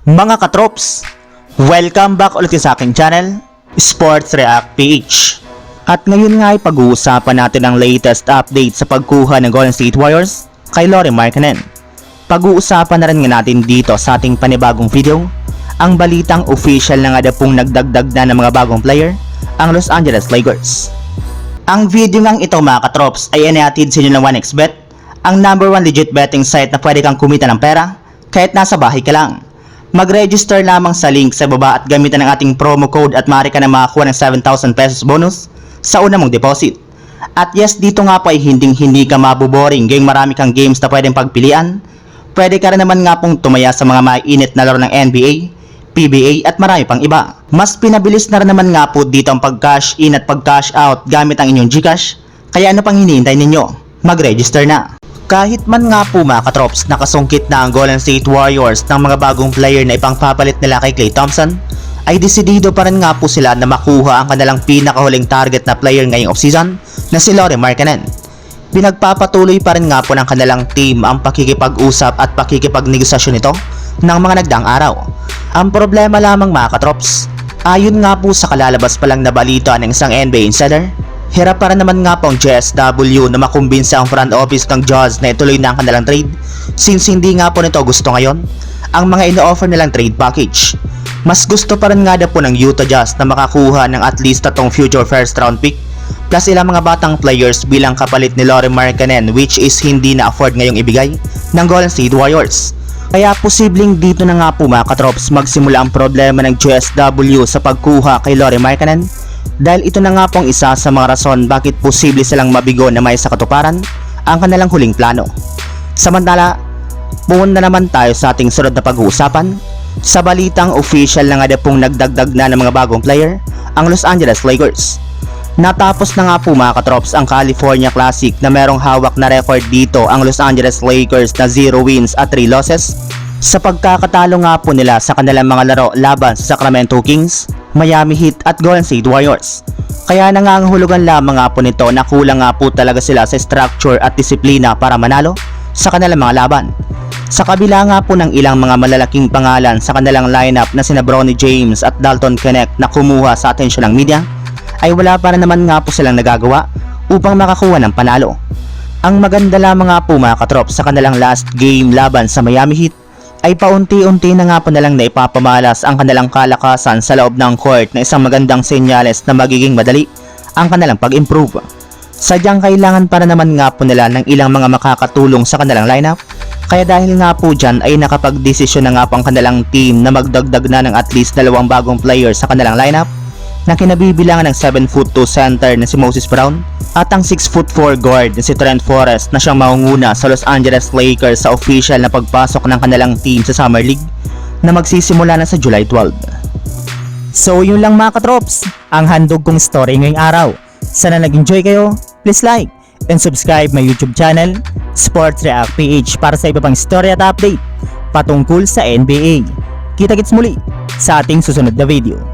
Mga katrops, welcome back ulit sa aking channel, Sports React PH. At ngayon nga ay pag-uusapan natin ang latest update sa pagkuha ng Golden State Warriors kay Lauri Markkanen. Pag-uusapan na rin nga natin dito sa ating panibagong video, ang balitang official na nga pong nagdagdag na ng mga bagong player, ang Los Angeles Lakers. Ang video ngang ito mga katrops ay inihatid sa inyo ng 1xBet, ang #1 legit betting site na pwede kang kumita ng pera kahit nasa bahay ka lang. Mag-register lamang sa link sa baba at gamitan ang ating promo code at maaari ka na makakuha ng 7,000 pesos bonus sa una mong deposit. At yes, dito nga po ay hindi ka maboboring gayong marami kang games na pwedeng pagpilian. Pwede ka rin naman nga pong tumaya sa mga mainit na laro ng NBA, PBA at marami pang iba. Mas pinabilis na rin naman nga po dito ang pag-cash in at pag-cash out gamit ang inyong GCash. Kaya ano pang hinihintay ninyo? Mag-register na! Kahit man nga po mga katrops nakasungkit na ang Golden State Warriors ng mga bagong player na ipangpapalit nila kay Klay Thompson, ay desidido pa rin nga po sila na makuha ang kanilang pinakahuling target na player ngayong offseason na si Lauri Markkanen. Pinagpapatuloy pa rin nga po ng kanilang team ang pakikipag-usap at pakikipagnegosasyon nito ng mga nagdaang araw. Ang problema lamang mga katrops, ayon nga po sa kalalabas pa lang na balita ng isang NBA insider, hirap para naman nga po ang JSW na makumbinsa ang front office ng Jazz na ituloy na ang kanilang trade since hindi nga po nito gusto ngayon ang mga ino-offer nilang trade package. Mas gusto pa rin nga po ng Utah Jazz na makakuha ng at least 3 future first round pick plus ilang mga batang players bilang kapalit ni Lauri Markkanen, which is hindi na afford ngayong ibigay ng Golden State Warriors. Kaya posibleng dito na nga po mga katrops magsimula ang problema ng JSW sa pagkuha kay Lauri Markkanen, dahil ito na nga pong isa sa mga rason bakit posible silang mabigo na may sa katuparan ang kanilang huling plano. Samantala, pumunta naman tayo sa ating sunod na pag-uusapan. Sa balitang official na nga pong nagdagdag na ng mga bagong player, ang Los Angeles Lakers. Natapos na nga po mga katrops ang California Classic na merong hawak na record dito ang Los Angeles Lakers na 0 wins at 3 losses sa pagkakatalo nga po nila sa kanilang mga laro laban sa Sacramento Kings, Miami Heat at Golden State Warriors. Kaya nangangahulugan lamang nga po nito na kulang nga po talaga sila sa structure at disiplina para manalo sa kanilang mga laban. Sa kabila nga po ng ilang mga malalaking pangalan sa kanilang lineup na sina Bronny James at Dalton Knecht na kumuha sa atensyon ng media, ay wala para naman nga po silang nagagawa upang makakuha ng panalo. Ang maganda lamang nga po mga katrops sa kanilang last game laban sa Miami Heat ay paunti-unti na nga po nalang naipapamalas ang kanilang kalakasan sa loob ng court na isang magandang senyales na magiging madali ang kanilang pag-improve. Sadyang kailangan para naman nga po nila ng ilang mga makakatulong sa kanilang lineup, kaya dahil nga po dyan ay nakapag-desisyon na nga po ang kanilang team na magdagdag na ng at least 2 bagong players sa kanilang lineup na kinabibilangan ng 7'2" center na si Moses Brown at ang 6'4" guard na si Trent Forrest na siyang mangunguna sa Los Angeles Lakers sa official na pagpasok ng kanilang team sa Summer League na magsisimula na sa July 12. So yun lang mga katrops, ang handog kong story ngayong araw. Sana nag-enjoy kayo, please like and subscribe my YouTube channel, Sports React PH, para sa iba pang story at update patungkol sa NBA. Kita-kits muli sa ating susunod na video.